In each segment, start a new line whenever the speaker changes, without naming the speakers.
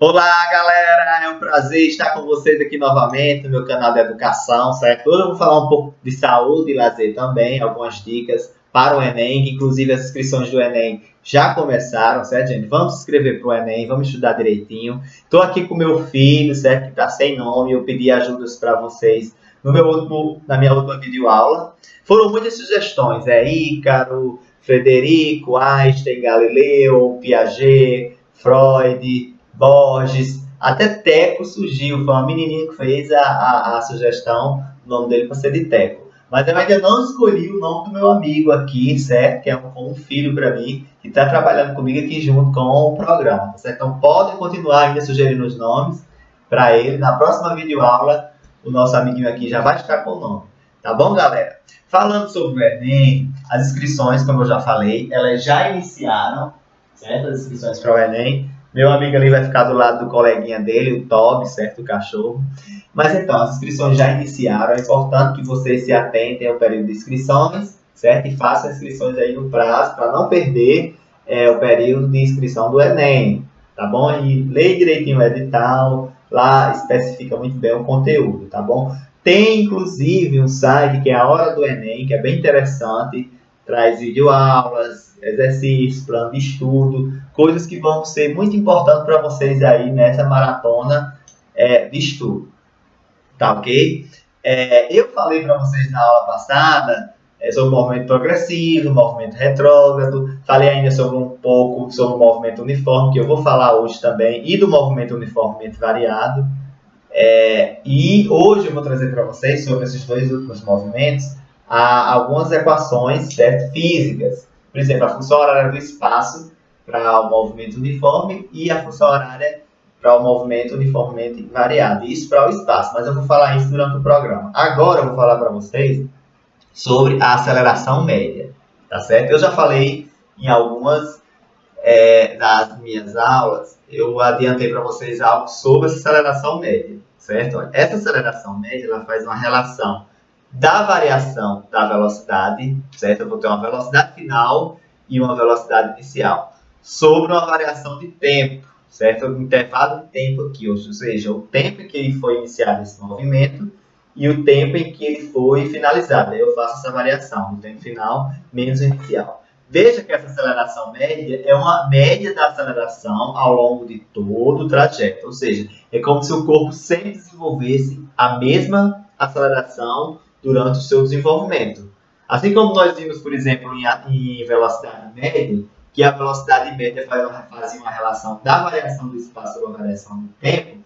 Olá, galera! É um prazer estar com vocês aqui novamente no meu canal de educação, certo? Hoje eu vou falar um pouco de saúde e lazer também, algumas dicas para o Enem, que inclusive as inscrições do Enem já começaram, certo, gente? Vamos se inscrever para o Enem, vamos estudar direitinho. Estou aqui com meu filho, certo? Que está sem nome, eu pedi ajudas para vocês na minha última videoaula. Foram muitas sugestões, Ícaro, Frederico, Einstein, Galileu, Piaget, Freud, Borges, até Teco surgiu, foi uma menininha que fez a sugestão, o nome dele para ser de Teco. Mas eu ainda não escolhi o nome do meu amigo aqui, certo? Que é um filho para mim, que está trabalhando comigo aqui junto com o programa, certo? Então podem continuar ainda sugerindo os nomes para ele. Na próxima videoaula, o nosso amiguinho aqui já vai estar com o nome. Tá bom, galera? Falando sobre o Enem, as inscrições, como eu já falei, elas já iniciaram, certo? As inscrições para o Enem. Meu amigo ali vai ficar do lado do coleguinha dele, o Toby, certo? O cachorro. Mas então, as inscrições já iniciaram. É importante que vocês se atentem ao período de inscrições, certo? E façam inscrições aí no prazo, para não perder o período de inscrição do Enem, tá bom? E leia direitinho o edital, lá especifica muito bem o conteúdo, tá bom? Tem, inclusive, um site que é a Hora do Enem, que é bem interessante, traz videoaulas, exercícios, plano de estudo, coisas que vão ser muito importantes para vocês aí nessa maratona de estudo. Tá ok? Eu falei para vocês na aula passada sobre o movimento progressivo, o movimento retrógrado, falei ainda sobre um pouco sobre o movimento uniforme, que eu vou falar hoje também, e do movimento uniformemente variado. E hoje eu vou trazer para vocês, sobre esses dois últimos movimentos, algumas equações, certo? Físicas. Por exemplo, a função horária do espaço para o movimento uniforme e a função horária para o movimento uniformemente variado. Isso para o espaço, mas eu vou falar isso durante o programa. Agora eu vou falar para vocês sobre a aceleração média, tá certo? Eu já falei em algumas das minhas aulas, eu adiantei para vocês algo sobre essa aceleração média, certo? Essa aceleração média, ela faz uma relação da variação da velocidade, certo? Eu vou ter uma velocidade final e uma velocidade inicial, sobre uma variação de tempo, certo? O intervalo de tempo aqui, ou seja, o tempo em que ele foi iniciado esse movimento e o tempo em que ele foi finalizado. Aí eu faço essa variação, o tempo final menos o inicial. Veja que essa aceleração média é uma média da aceleração ao longo de todo o trajeto. Ou seja, é como se o corpo sempre desenvolvesse a mesma aceleração durante o seu desenvolvimento. Assim como nós vimos, por exemplo, em velocidade média, que a velocidade média fazia uma relação da variação do espaço com a variação do tempo,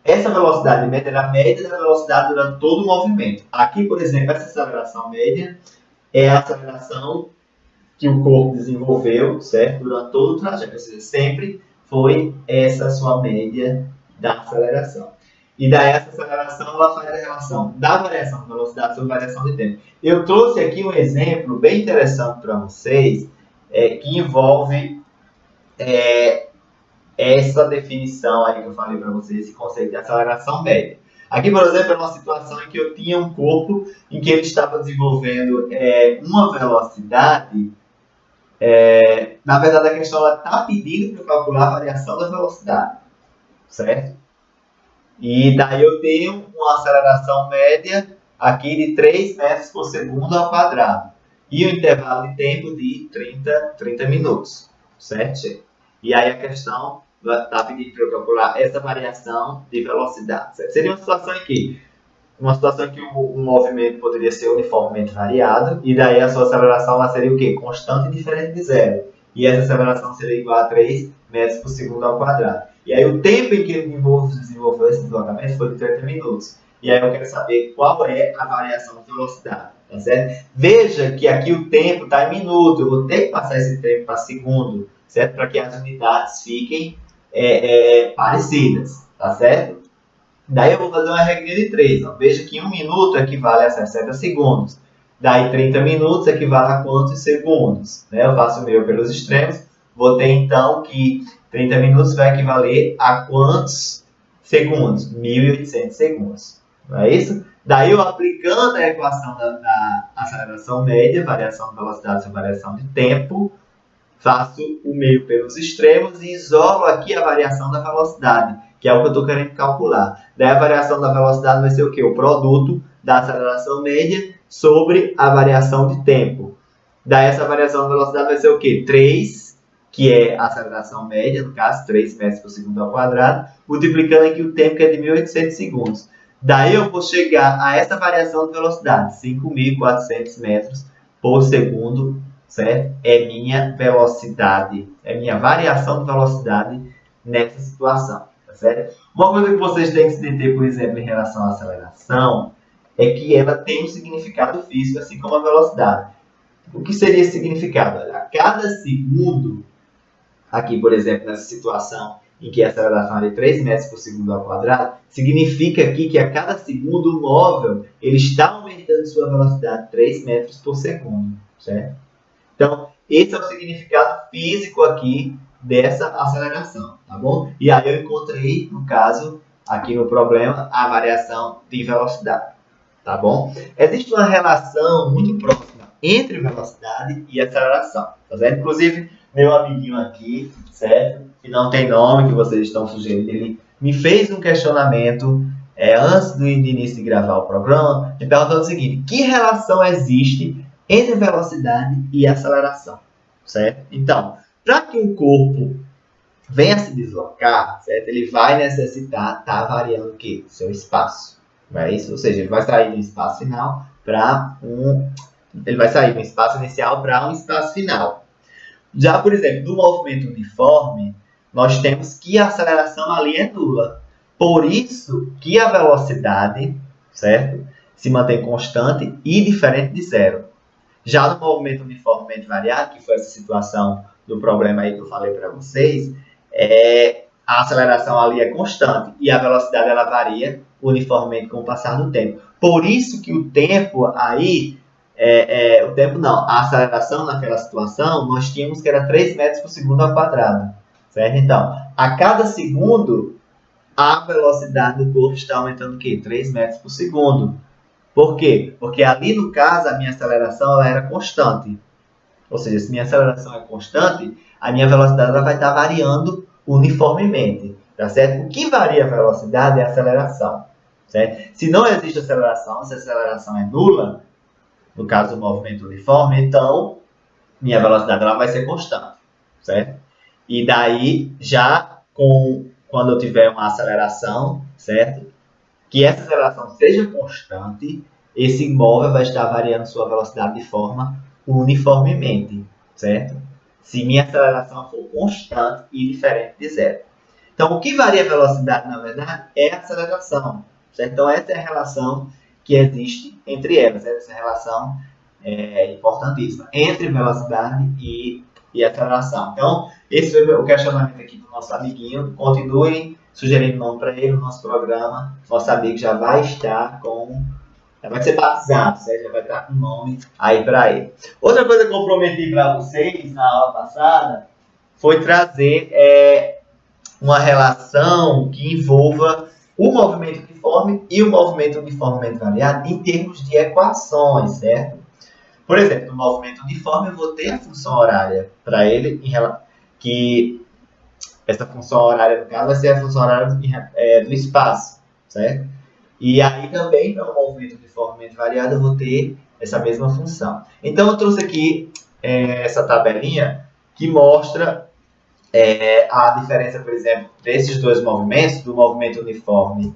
essa velocidade média era a média da velocidade durante todo o movimento. Aqui, por exemplo, essa aceleração média é a aceleração que o corpo desenvolveu, certo? Durante todo o trajeto, ou seja, sempre foi essa sua média da aceleração. E daí essa aceleração, ela faz a relação da variação de velocidade sobre variação de tempo. Eu trouxe aqui um exemplo bem interessante para vocês, que envolve essa definição aí que eu falei para vocês, esse conceito de aceleração média. Aqui, por exemplo, é uma situação em que eu tinha um corpo em que ele estava desenvolvendo uma velocidade. Na verdade, a questão está pedindo para eu calcular a variação da velocidade, certo? E daí eu tenho uma aceleração média aqui de 3 metros por segundo ao quadrado. E o intervalo de tempo de 30 minutos, certo? E aí a questão está pedindo para eu calcular essa variação de velocidade, certo? Seria uma situação em que o movimento poderia ser uniformemente variado, e daí a sua aceleração seria o quê? Constante e diferente de zero. E essa aceleração seria igual a 3 metros por segundo ao quadrado. E aí o tempo em que ele desenvolveu esse deslocamento foi de 30 minutos. E aí eu quero saber qual é a variação de velocidade, tá certo? Veja que aqui o tempo está em minuto, eu vou ter que passar esse tempo para segundo, certo? Para que as unidades fiquem parecidas, tá certo? Daí eu vou fazer uma regrinha de 3. Ó. Veja que 1 minuto equivale a 60 segundos. Daí 30 minutos equivale a quantos segundos? Né? Eu faço o meu pelos extremos. Vou ter então que 30 minutos vai equivaler a quantos segundos? 1.800 segundos. Não é isso? Daí eu aplicando a equação da aceleração média, variação de velocidade sobre variação de tempo, faço o meio pelos extremos e isolo aqui a variação da velocidade, que é o que eu estou querendo calcular. Daí a variação da velocidade vai ser o quê? O produto da aceleração média sobre a variação de tempo. Daí essa variação da velocidade vai ser o quê? 3, que é a aceleração média, no caso, 3 metros por segundo ao quadrado, multiplicando aqui o tempo, que é de 1.800 segundos. Daí eu vou chegar a essa variação de velocidade, 5.400 metros por segundo, certo? É minha velocidade, é minha variação de velocidade nessa situação, tá certo? Uma coisa que vocês têm que se deter, por exemplo, em relação à aceleração, é que ela tem um significado físico, assim como a velocidade. O que seria esse significado? A cada segundo, aqui, por exemplo, nessa situação em que a aceleração é de 3 metros por segundo ao quadrado, significa aqui que a cada segundo o móvel ele está aumentando sua velocidade 3 metros por segundo, certo? Então, esse é o significado físico aqui dessa aceleração, tá bom? E aí eu encontrei, no caso, aqui no problema, a variação de velocidade, tá bom? Existe uma relação muito próxima entre velocidade e aceleração, tá certo? Inclusive, meu amiguinho aqui, certo? Que não tem nome, que vocês estão sugerindo, ele me fez um questionamento antes do início de gravar o programa, me perguntando o seguinte: que relação existe entre velocidade e aceleração, certo? Então, para que um corpo venha se deslocar, certo? Ele vai necessitar estar variando o quê? Seu espaço, não é isso? Ou seja, ele vai sair do espaço final para ele vai sair do espaço inicial para um espaço final. Já, por exemplo, do movimento uniforme, nós temos que a aceleração ali é nula. Por isso que a velocidade, certo, se mantém constante e diferente de zero. Já no movimento uniformemente variado, que foi essa situação do problema aí que eu falei para vocês, a aceleração ali é constante e a velocidade ela varia uniformemente com o passar do tempo. Por isso que o tempo aí, a aceleração naquela situação, nós tínhamos que era 3 metros por segundo ao quadrado, certo? Então, a cada segundo, a velocidade do corpo está aumentando o quê? 3 metros por segundo. Por quê? Porque ali, no caso, a minha aceleração ela era constante. Ou seja, se minha aceleração é constante, a minha velocidade ela vai estar variando uniformemente, tá certo? O que varia a velocidade é a aceleração, certo? Se não existe aceleração, se a aceleração é nula, no caso do movimento uniforme, então minha velocidade ela vai ser constante, certo? E daí, já quando eu tiver uma aceleração, certo? Que essa aceleração seja constante, esse imóvel vai estar variando sua velocidade de forma uniformemente, certo? Se minha aceleração for constante e diferente de zero. Então, o que varia a velocidade, na verdade, é a aceleração, certo? Então, essa é a relação que existe entre elas. Essa relação é importantíssima entre velocidade e aceleração. Então, esse foi o questionamento aqui do nosso amiguinho. Continuem sugerindo nome para ele no nosso programa. Nosso amigo já vai estar já vai ser batizado, certo? Já vai estar com nome aí para ele. Outra coisa que eu prometi para vocês na aula passada foi trazer uma relação que envolva o movimento uniforme e o movimento uniformemente variado em termos de equações, certo? Por exemplo, no movimento uniforme eu vou ter a função horária para ele, que essa função horária, no caso, vai ser a função horária do espaço, certo? E aí também, para o movimento uniformemente variado, eu vou ter essa mesma função. Então, eu trouxe aqui essa tabelinha que mostra a diferença, por exemplo, desses dois movimentos, do movimento uniforme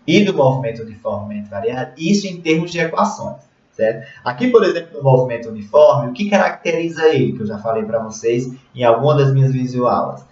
e do movimento uniformemente variado, isso em termos de equações, certo? Aqui, por exemplo, no movimento uniforme, o que caracteriza ele, que eu já falei para vocês em alguma das minhas videoaulas.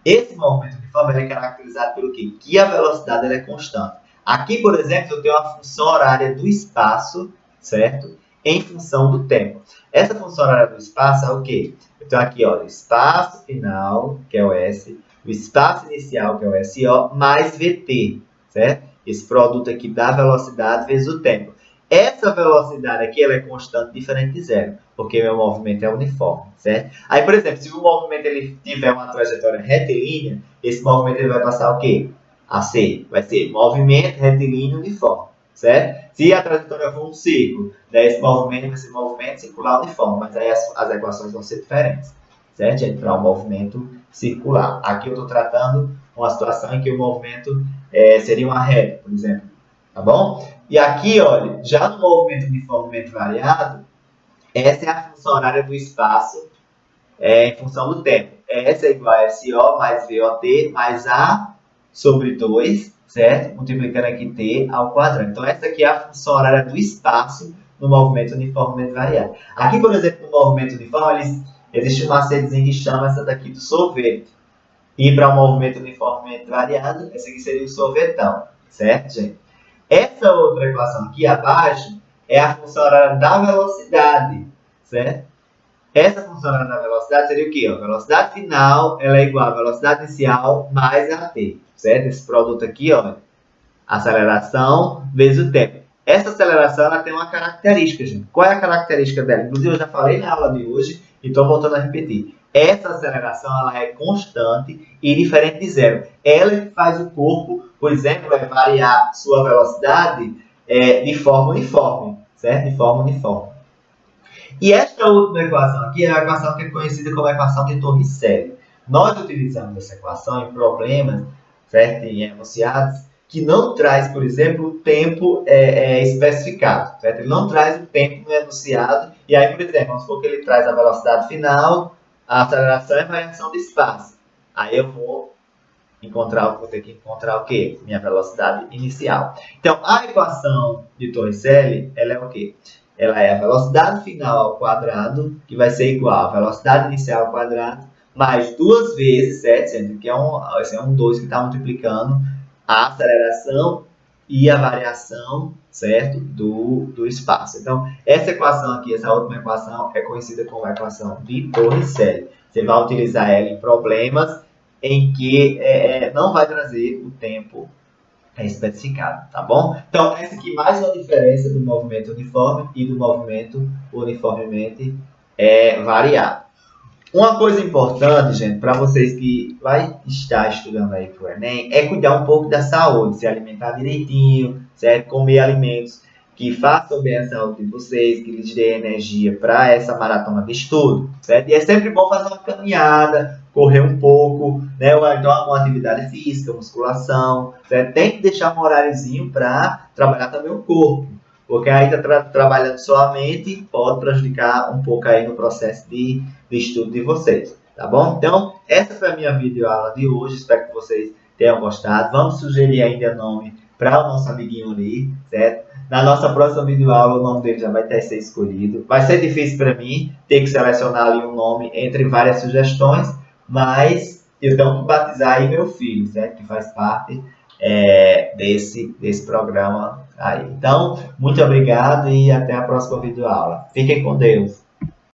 Esse movimento uniforme é caracterizado pelo quê? Que a velocidade ela é constante. Aqui, por exemplo, eu tenho a função horária do espaço, certo? Em função do tempo. Essa função horária do espaço é o quê? Eu tenho aqui, ó, o espaço final, que é o S, o espaço inicial, que é o SO, mais VT, certo? Esse produto aqui da velocidade vezes o tempo. Essa velocidade aqui ela é constante, diferente de zero, porque meu movimento é uniforme, certo? Aí, por exemplo, se o movimento ele tiver uma trajetória retilínea, esse movimento ele vai passar o quê? A ser, vai ser movimento retilíneo uniforme, certo? Se a trajetória for um círculo, daí esse movimento vai ser movimento circular uniforme, mas aí as equações vão ser diferentes, certo, gente? Para o movimento circular. Aqui eu estou tratando uma situação em que o movimento seria uma reta, por exemplo, tá bom? E aqui, olha, já no movimento uniformemente variado, essa é a função horária do espaço em função do tempo. S é igual a SO mais VOT mais A sobre 2, certo? Multiplicando aqui T ao quadrado. Então, essa aqui é a função horária do espaço no movimento uniformemente variado. Aqui, por exemplo, no movimento uniforme, existe uma macetezinho que chama essa daqui do sorvete. E para o movimento uniformemente variado, essa aqui seria o sorvetão, certo, gente? Essa outra equação aqui abaixo é a função horária da velocidade, certo? Essa função horária da velocidade seria o quê? A velocidade final ela é igual à velocidade inicial mais a t, certo? Esse produto aqui, ó, aceleração vezes o tempo. Essa aceleração ela tem uma característica, gente. Qual é a característica dela? Inclusive, eu já falei na aula de hoje e estou voltando a repetir. Essa aceleração ela é constante e diferente de zero. Ela é que faz o corpo, por exemplo, variar sua velocidade de forma uniforme, certo? De forma uniforme. E esta última equação aqui é a equação que é conhecida como a equação de Torricelli. Nós utilizamos essa equação em problemas, certo? Em enunciados, que não traz, por exemplo, o tempo especificado, certo? Ele não traz o tempo no enunciado. E aí, por exemplo, vamos supor que ele traz a velocidade final, a aceleração e a variação de espaço. Aí eu vou ter que encontrar o quê? Minha velocidade inicial. Então, a equação de Torricelli, ela é o quê? Ela é a velocidade final ao quadrado, que vai ser igual à velocidade inicial ao quadrado, mais 2 vezes, certo? Sendo que esse é um 2 que está multiplicando a aceleração e a variação, certo? Do espaço. Então, essa equação aqui, essa última equação, é conhecida como a equação de Torricelli. Você vai utilizar ela em problemas em que não vai trazer o tempo especificado, tá bom? Então, essa aqui mais uma diferença do movimento uniforme e do movimento uniformemente variado. Uma coisa importante, gente, para vocês que vai estar estudando aí para o Enem, é cuidar um pouco da saúde, se alimentar direitinho, certo? Comer alimentos que façam bem a saúde de vocês, que lhes dê energia para essa maratona de estudo, certo? E é sempre bom fazer uma caminhada, correr um pouco, né? Ou então uma atividade física, musculação, certo? Tem que deixar um horáriozinho para trabalhar também o corpo, porque aí está trabalhando só a mente, pode prejudicar um pouco aí no processo de estudo de vocês, tá bom? Então, essa foi a minha videoaula de hoje, espero que vocês tenham gostado. Vamos sugerir ainda nome para o nosso amiguinho ali, certo? Na nossa próxima videoaula, o nome dele já vai ter que ser escolhido. Vai ser difícil para mim ter que selecionar ali um nome entre várias sugestões, mas eu tenho que batizar aí meu filho, certo? Que faz parte desse programa aí. Então, muito obrigado e até a próxima videoaula. Fiquem com Deus.